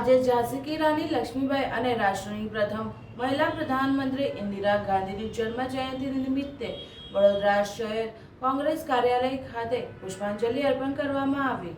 આજે ઝાંસી કી રાણી લક્ષ્મીબાઈ અને રાષ્ટ્રની પ્રથમ મહિલા પ્રધાનમંત્રી ઇન્દિરા ગાંધીની જન્મ જયંતિ નિમિત્તે વડોદરા શહેર કોંગ્રેસ કાર્યાલય ખાતે પુષ્પાંજલિ અર્પણ કરવામાં આવી।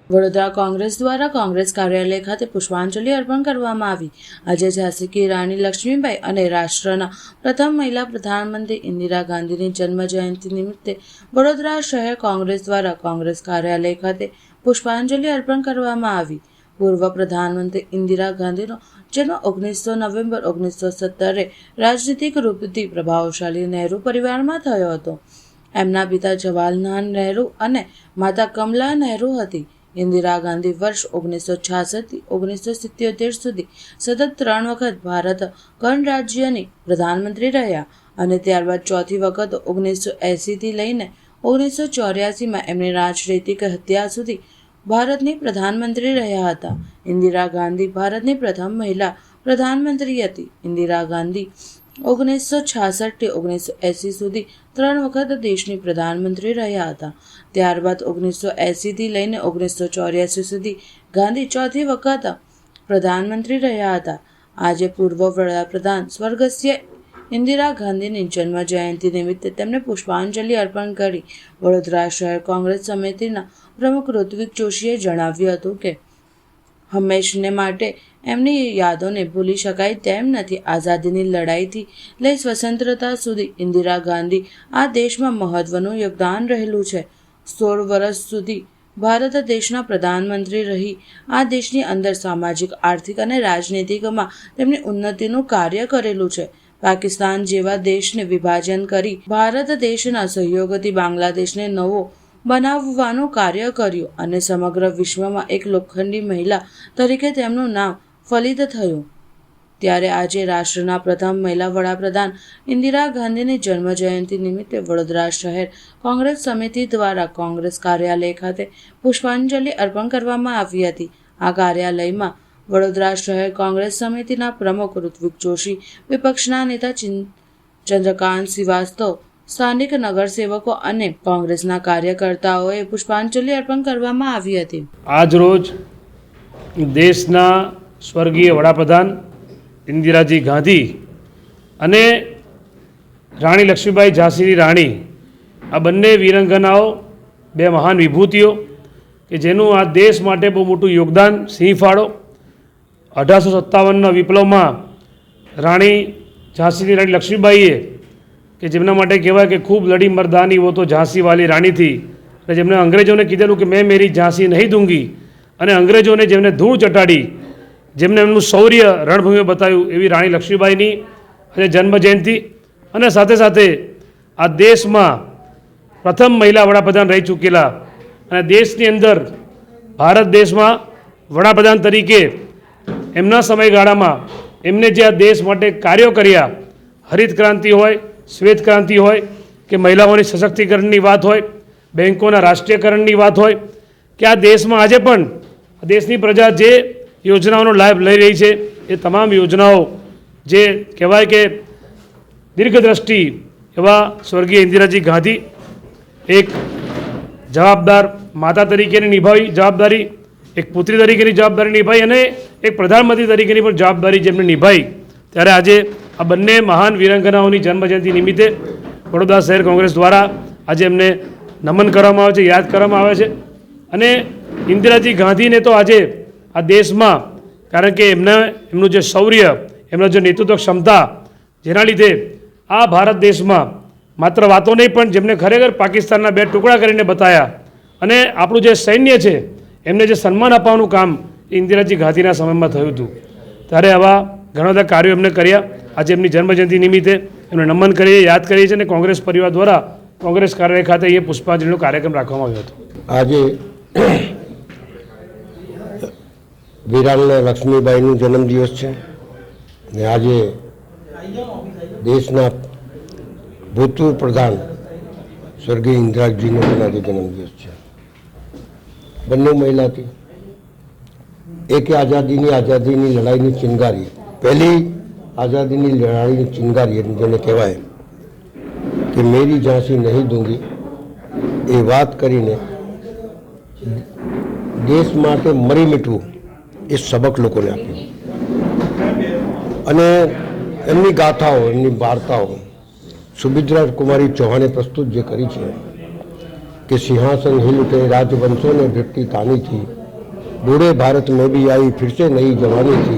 વડોદરા કોંગ્રેસ દ્વારા કોંગ્રેસ કાર્યાલય ખાતે પુષ્પાંજલિ અર્પણ કરવામાં આવી। આજે ઝાંસી કી રાણી લક્ષ્મીબાઈ અને રાષ્ટ્રના પ્રથમ મહિલા પ્રધાનમંત્રી ઇન્દિરા ગાંધીની જન્મ જયંતિ નિમિત્તે વડોદરા શહેર કોંગ્રેસ દ્વારા કોંગ્રેસ કાર્યાલય ખાતે પુષ્પાંજલિ અર્પણ કરવામાં આવી। પૂર્વ પ્રધાનમંત્રી ઇન્દિરા ગાંધીનો જન્મ 19 નવેમ્બર 1970 રાજનીતિક રૂપથી પ્રભાવશાળી નહેરુ પરિવારમાં થયો હતો। એમના પિતા જવાહરલાલ નહેરુ અને માતા કમલા નહેરુ હતી। ઇન્દિરા ગાંધી વર્ષ 1966 થી 1977 સુધી સતત 3 વખત ભારત ગણરાજ્યની પ્રધાનમંત્રી રહ્યા અને ત્યારબાદ ચોથી વખત 1980 થી લઈને 1984માં એમની રાજનૈતિક હત્યા સુધી ભારતની પ્રધાનમંત્રી રહ્યા હતા। ઇન્દિરા ગાંધી ભારતની પ્રથમ મહિલા પ્રધાનમંત્રી હતી। ઇન્દિરા ગાંધી 1966 થી 1980 સુધી 3 વખત દેશની પ્રધાનમંત્રી રહ્યા હતા। ત્યારબાદ 1980 થી લઈને 1984 સુધી ગાંધી ચોથી વખત પ્રધાનમંત્રી રહ્યા હતા। આજે પૂર્વ વડાપ્રધાન સ્વર્ગસ્થ ઇન્દિરા ગાંધીની જન્મ જયંતિ નિમિત્તે તેમને પુષ્પાંજલિ અર્પણ કરી વડોદરા શહેર કોંગ્રેસ સમિતિના પ્રમુખ ઋત્વિક જોશીએ જણાવ્યું હતું કે હંમેશને માટે એમની યાદોને ભૂલી શકાય તેમ નથી। આઝાદીની લડાઈથી લઈ સ્વતંત્રતા સુધી ઇન્દિરા ગાંધી આ દેશમાં મહત્વનું યોગદાન રહેલું છે। 16 વર્ષ સુધી ભારત દેશના પ્રધાનમંત્રી રહી આ દેશની અંદર સામાજિક, આર્થિક અને રાજનીતિકમાં તેમની ઉન્નતિનું કાર્ય કરેલું છે। પાકિસ્તાન જેવા દેશને વિભાજન કરી ભારત દેશના સહયોગથી બાંગ્લાદેશને નવો બનાવવાનું કાર્ય કર્યું અને સમગ્ર વિશ્વમાં એક લોખંડી મહિલા તરીકે તેમનું નામ ફલિત થયું। ત્યારે આજે રાષ્ટ્રના પ્રથમ મહિલા વડાપ્રધાન ઇન્દિરા ગાંધીની જન્મ જયંતિ નિમિત્તે વડોદરા શહેર કોંગ્રેસ સમિતિ દ્વારા કોંગ્રેસ કાર્યાલય ખાતે પુષ્પાંજલિ અર્પણ કરવામાં આવી હતી। આ કાર્યાલયમાં વડોદરા શહેર કોંગ્રેસ સમિતિના પ્રમુખ ઋત્વિક જોશી, વિપક્ષના નેતા ચંદ્રકાંત શ્રીવાસ્તવ, સ્થાનિક નગરસેવકો અને કોંગ્રેસના કાર્યકર્તાઓએ પુષ્પાંજલિ અર્પણ કરવામાં આવી હતી। આજ રોજ દેશના સ્વર્ગીય વડાપ્રધાન ઇન્દિરાજી ગાંધી અને રાણી લક્ષ્મીબાઈ ઝાંસીની રાણી આ બંને વીરાંગનાઓ બે મહાન વિભૂતિઓ કે જેનું આ દેશ માટે બહુ મોટું યોગદાન સિંહ ફાળો। 1857ના વિપ્લવમાં રાણી ઝાંસીની રાણી લક્ષ્મીબાઈએ કે જેમના માટે કહેવાય કે ખૂબ લડી મર્દાની वो तो ઝાંસી વાલી રાણી थी અને જેમણે અંગ્રેજોને કીધેલું કે મેં મેરી ઝાંસી નહીં દૂંગી અને અંગ્રેજોને જેમને ધૂળ ચટાડી જેમને એમનું શૌર્ય રણભૂમિ બતાવ્યું એવી રાણી લક્ષ્મીબાઈની આજે જન્મજયંતિ અને સાથે સાથે આ દેશમાં પ્રથમ મહિલા વડાપ્રધાન રહી ચૂકેલા અને દેશની અંદર ભારત દેશમાં વડાપ્રધાન તરીકે એમના સમયગાળામાં એમને જે આ દેશ માટે કાર્યો કર્યા, હરિત ક્રાંતિ હોય, શ્વેત ક્રાંતિ હોય કે મહિલાઓની સશક્તિકરણની વાત હોય, બેન્કોના રાષ્ટ્રીયકરણની વાત હોય કે આ દેશમાં આજે પણ દેશની પ્રજા જે યોજનાઓનો લાભ લઈ રહી છે એ તમામ યોજનાઓ જે કહેવાય કે દીર્ઘદ્રષ્ટિ એવા સ્વર્ગીય ઇન્દિરાજી ગાંધી એક જવાબદાર માતા તરીકેની નિભાવી જવાબદારી, એક પુત્રી તરીકેની જવાબદારી નિભાવી અને એક પ્રધાનમંત્રી તરીકેની પણ જવાબદારી જેમને નિભાવી। ત્યારે આજે આ બંને મહાન વીરાંગનાઓની જન્મજયંતિ નિમિત્તે વડોદરા શહેર કોંગ્રેસ દ્વારા આજે એમને નમન કરવામાં આવે છે, યાદ કરવામાં આવે છે। અને ઇન્દિરાજી ગાંધીને તો આજે આ દેશમાં કારણ કે એમનું જે શૌર્ય, એમનો જે નેતૃત્વ ક્ષમતા જેના લીધે આ ભારત દેશમાં માત્ર વાતો નહીં પણ જેમને ખરેખર પાકિસ્તાનના 2 ટુકડા કરીને બતાવ્યા અને આપણું જે સૈન્ય છે એમને જે સન્માન આપવાનું કામ ઇન્દિરાજી ગાંધીના સમયમાં થયું હતું। ત્યારે આવા ઘણા બધા કાર્યો એમને કર્યા। આજે એમની જન્મજયંતિ નિમિત્તે એમને નમન કરીએ, યાદ કરીએ છીએ અને કોંગ્રેસ પરિવાર દ્વારા કોંગ્રેસ કાર્યાલય ખાતે એ પુષ્પાંજલિનો કાર્યક્રમ રાખવામાં આવ્યો હતો। આજે વીરાંગના લક્ષ્મીબાઈનો જન્મદિવસ છે ને આજે દેશના ભૂતપૂર્વ પ્રધાન સ્વર્ગીય ઇન્દિરાજીનો પણ આજે જન્મદિવસ છે। બંને મહિલા હતી, એક આઝાદીની લડાઈની ચિંગારી, પહેલી આઝાદીની લડાઈની ચિંગારી જેને કહેવાય કે મેરી ઝાંસી નહીં દૂંગી એ વાત કરીને દેશ માટે મરી મીઠવું એ સબક લોકોને આપ્યું. અને એમની ગાથાઓ, એમની વાર્તાઓ સુભદ્રા કુમારી ચૌહાણે પ્રસ્તુત જે કરી છે कि सिंहासन हिल उठे राजवंशों ने भृति तानी थी, बूढ़े भारत में भी आई फिर से नई जवानी थी,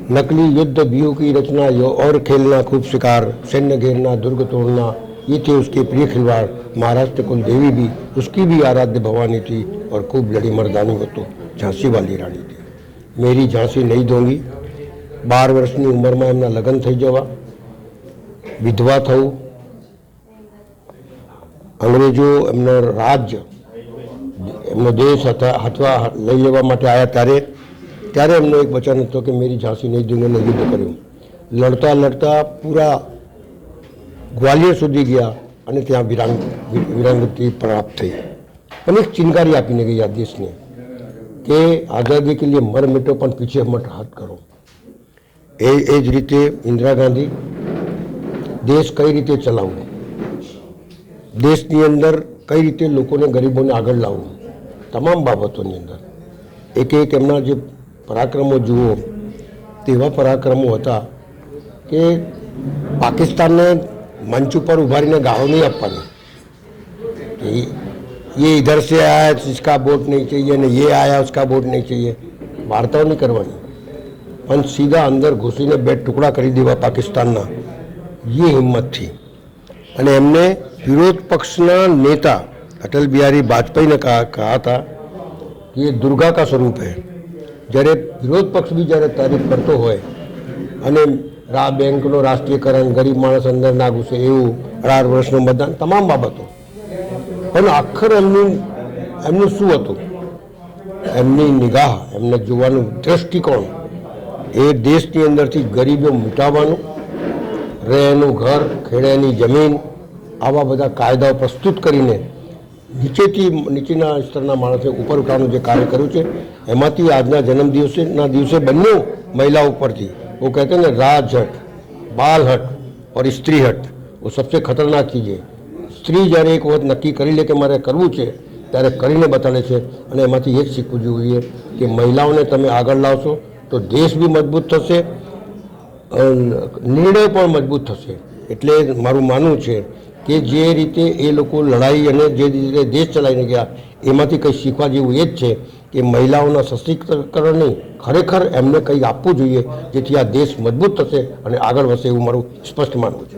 नकली युद्ध व्यूह की रचना और खेलना खूब शिकार, सैन्य घेरना दुर्ग तोड़ना, ये थे उसके प्रिय खिलवाड़. महाराष्ट्र कुल देवी भी उसकी भी आराध्य भवानी थी और खूब लड़ी मर्दानी वो तो झांसी वाली रानी थी. मेरी झांसी नहीं दूंगी. 12 વર્ષની ઉંમરમાં એમના લગ્ન થઈ જવા, વિધવા થવું, અંગ્રેજો એમનો રાજ્ય, એમનો દેશ હાથવા લઈ લેવા માટે આવ્યા ત્યારે એમનો એક વચન હતો કે મેરી ઝાંસી નહીં દૂંગીને યુદ્ધ કર્યું. લડતા લડતા પૂરા ગ્વાલિયર સુધી ગયા અને ત્યાં વિરાંગતી પ્રાપ્ત થઈ અને એક ચિનગારી આપીને ગઈ આ દેશને કે આઝાદી કે લીએ મર મિટો પણ પીછે મત હાથ કરો. એ જ રીતે ઇન્દિરા ગાંધી દેશ કઈ રીતે ચલાવવો, દેશની અંદર કઈ રીતે લોકોને ગરીબોને આગળ લાવવું, તમામ બાબતોની અંદર એક એમના જે પરાક્રમો જુઓ તેવા પરાક્રમો હતા કે પાકિસ્તાનને મંચ ઉપર ઉભારીને ગાળો નહીં આપવાની કે ये इधर से आया इसका वोट नहीं चाहिए ने ये आया उसका वोट नहीं चाहिए, વાર્તાઓ નહીં કરવાની, પણ સીધા અંદર ઘૂસીને 2 ટુકડા કરી દેવા પાકિસ્તાનના. ये हिम्मत थी. અને એમને વિરોધ પક્ષના नेता अटल बिहारी वाजपेयी ने कहा था कि ये दुर्गा का स्वरूप है. જ્યારે વિરોધ પક્ષ બી જ્યારે તારીફ કરતો હોય અને બેંકનો રાષ્ટ્રીયકરણ, ગરીબ માણસ અંદર ના ઘૂસે એવું, 18 વર્ષનું મતદાન, તમામ બાબતો, પણ આખર એમનું શું હતું, એમની નિગાહ, એમને જોવાનું દ્રષ્ટિકોણ એ દેશની અંદરથી ગરીબો મિટાવવાનું, રહેનું ઘર, ખેડેની જમીન, આવા બધા કાયદાઓ પ્રસ્તુત કરીને નીચેના સ્તરના માણસે ઉપર ઉઠાવવાનું જે કાર્ય કર્યું છે એમાંથી આજના જન્મદિવસના દિવસે બંને મહિલાઓ ઉપરથી वो कहते हैं ना राज हट, बाल हट और स्त्री हट, वो सबसे खतरनाक चीज़ है. સ્ત્રી જ્યારે એક વખત નક્કી કરી લે કે મારે કરવું છે ત્યારે કરીને બતાડે છે. અને એમાંથી એ જ શીખવું જોઈએ કે મહિલાઓને તમે આગળ લાવશો તો દેશ બી મજબૂત થશે, નિર્ણય પણ મજબૂત થશે. એટલે મારું માનવું છે કે જે રીતે એ લોકો લડાઈ અને જે રીતે દેશ ચલાવીને ગયા એમાંથી કંઈ શીખવા જેવું એ જ છે કે મહિલાઓના સશક્તિકરણ નહીં, ખરેખર એમને કંઈ આપવું જોઈએ જેથી આ દેશ મજબૂત થશે અને આગળ વધશે, એવું મારું સ્પષ્ટ માનવું છે.